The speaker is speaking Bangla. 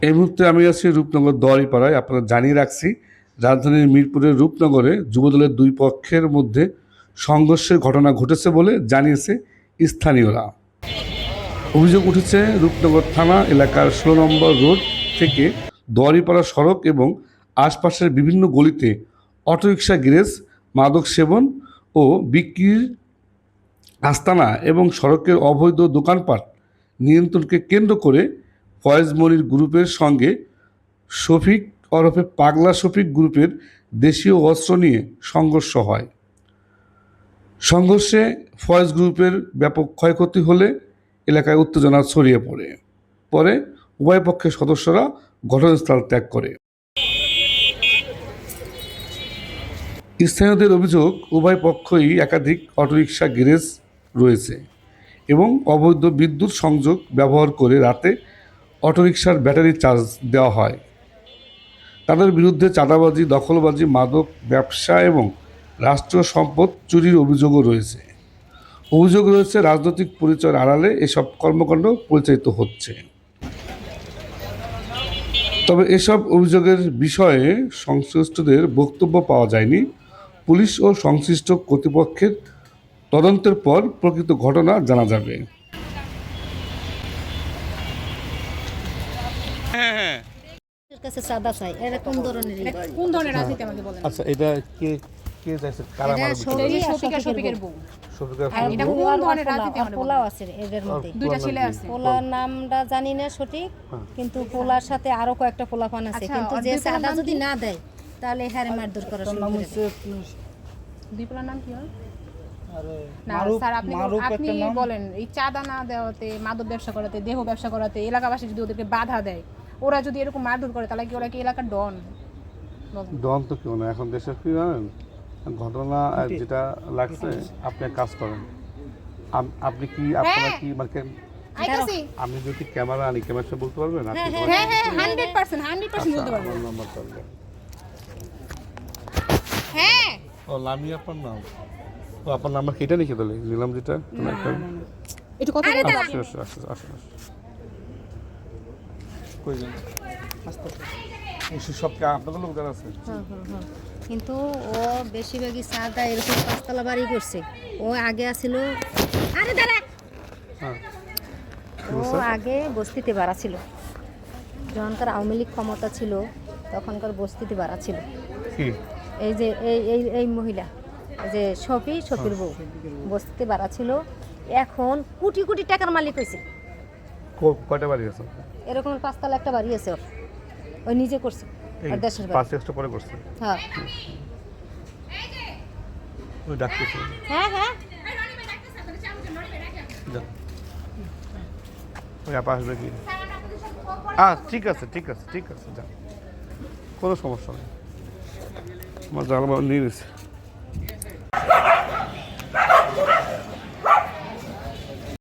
এই মুহূর্তে আমি আছি রূপনগর দোয়ারিপাড়ায়। আপনারা জানিয়ে রাখছি, রাজধানীর মিরপুরের রূপনগরে যুবদলের দুই পক্ষের মধ্যে সংঘর্ষের ঘটনা ঘটেছে বলে জানিয়েছে স্থানীয়রা। অভিযোগ উঠেছে রূপনগর থানা এলাকার 16 নম্বর রোড থেকে দোয়ারিপাড়া সড়ক এবং আশপাশের বিভিন্ন গলিতে অটোরিকশা গ্যারেজ, মাদক সেবন ও বিক্রির আস্তানা এবং সড়কের অবৈধ দোকানপাট নিয়ন্ত্রণকে কেন্দ্র করে ফয়েজ মনির গ্রুপের সঙ্গে শফিক ওরফে পাগলা শফিক গ্রুপের দেশীয় অস্ত্র নিয়ে সংঘর্ষ হয়। সংঘর্ষে ফয়েজ গ্রুপের ব্যাপক ক্ষয়ক্ষতি হলে এলাকায় উত্তেজনা ছড়িয়ে পরে উভয় পক্ষের সদস্যরা ঘটনাস্থল ত্যাগ করে। স্থানীয়দের অভিযোগ, উভয় পক্ষই একাধিক অটোরিকশা গ্যারেজ রয়েছে এবং অবৈধ বিদ্যুৎ সংযোগ ব্যবহার করে রাতে অটোরিকশার ব্যাটারি চার্জ দেওয়া হয়। তাদের বিরুদ্ধে চাঁদাবাজি, দখলবাজি, মাদক ব্যবসা এবং রাষ্ট্রীয় সম্পদ চুরির অভিযোগও রয়েছে। রাজনৈতিক পরিচয়ের আড়ালে এসব কর্মকাণ্ড পরিচালিত হচ্ছে। তবে এসব অভিযোগের বিষয়ে সংশ্লিষ্টদের বক্তব্য পাওয়া যায়নি। পুলিশ ও সংশ্লিষ্ট কর্তৃপক্ষের তদন্তের পর প্রকৃত ঘটনা জানা যাবে। কাছে চাঁদা চাই, এরকম ধরনের কোন ধরনের রাজনীতি আমাকে বলেন। আচ্ছা, এটা কে কে যাইছে? কারা মারা? শফিকের বউ। এটা কোন ধরনের রাজনীতি আমাদের পোলাও আছে এদের মধ্যে। দুইটা ছেলে আছে। পোলার নামটা জানি না সঠিক, কিন্তু পোলার সাথে আরো কয়েকটা পোলাপান আছে, কিন্তু যে চাঁদা যদি না দেয় তাহলে হারে মারধর করা শুরু করে দেয়। দুই পোলার নাম কি হয়? না স্যার, আপনি বলেন, এই চাঁদা না দেওয়াতে, মাদক ব্যবসা করাতে, দেহ ব্যবসা করাতে এলাকাবাসী যদি ওদেরকে বাধা দেয়, ওরা যদি এরকম মারধর করে, তাহলে কি ওরা কি এলাকার ডন? ডন তো কেউ না, এখন দেশের কি জানেন ঘটনা যেটা লাগছে। আপনি এক কাজ করেন, আপনি কি আপনারা কি মানে আমি যদি ক্যামেরা আনি, ক্যামেরা বলতে পারবেন? আপনি হ্যাঁ হ্যাঁ 100% বলতে পারবেন। নাম্বার পারবেন? হ্যাঁ, ও লামি আপনার নাম? ও আপনার নাম্বার কেটে লিখে দিলে নিলাম যেটা একটু কথা বলতে আসুন। কই যান? সবকে আপনাদের লোক যারা আছে, কিন্তু ও বেশিরভাগই চাঁদা এরকম পাঁচতলা বাড়ি করছে। ও আগে আসছিল, আরে দাঁড়া, ও আগে বস্তিতে ভাড়া ছিল। যখনকার আওয়ামী লীগ ক্ষমতা ছিল তখনকার বস্তিতে ভাড়া ছিল। এই যে এই মহিলা, এই যে শফির বউ বস্তিতে ভাড়া ছিল, এখন কোটি কোটি টাকার মালিক হয়েছে। কয়টা বাড়ি আছে? এরকম পাঁচতলা একটা বাড়ি আছে ওর, ওই নিজে করছে। আর দেশের বাড়ি 5 এক্সট্রা পরে করছে। হ্যাঁ ওই ডাকতেছে। হ্যাঁ ওই আপা আসবে কি? ঠিক আছে যান, কোনো সমস্যা নেই। আমার জানালা নিয়ে নিচ্ছে।